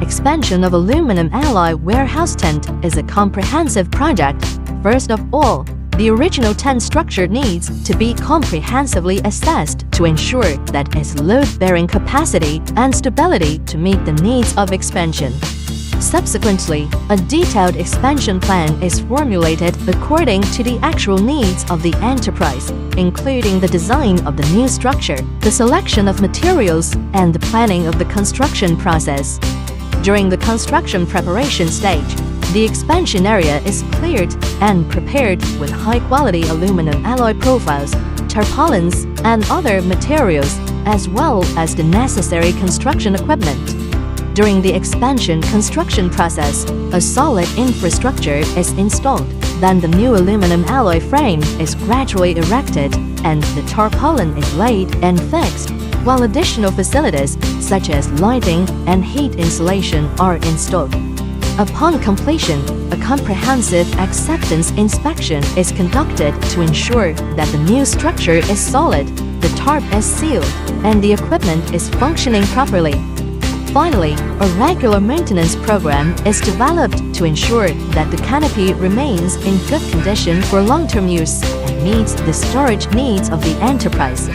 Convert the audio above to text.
Expansion of aluminum alloy warehouse tent is a comprehensive project. First of all, the original tent structure needs to be comprehensively assessed to ensure that its load-bearing capacity and stability to meet the needs of expansion. Subsequently, a detailed expansion plan is formulated according to the actual needs of the enterprise, including the design of the new structure, the selection of materials, and the planning of the construction process. During the construction preparation stage, the expansion area is cleared and prepared with high-quality aluminum alloy profiles, tarpaulins, and other materials, as well as the necessary construction equipment. During the expansion construction process, a solid infrastructure is installed. Then the new aluminum alloy frame is gradually erected and the tarpaulin is laid and fixed, while additional facilities such as lighting and heat insulation are installed. Upon completion, a comprehensive acceptance inspection is conducted to ensure that the new structure is solid, the tarp is sealed, and the equipment is functioning properly. Finally, a regular maintenance program is developed to ensure that the canopy remains in good condition for long-term use and meets the storage needs of the enterprise.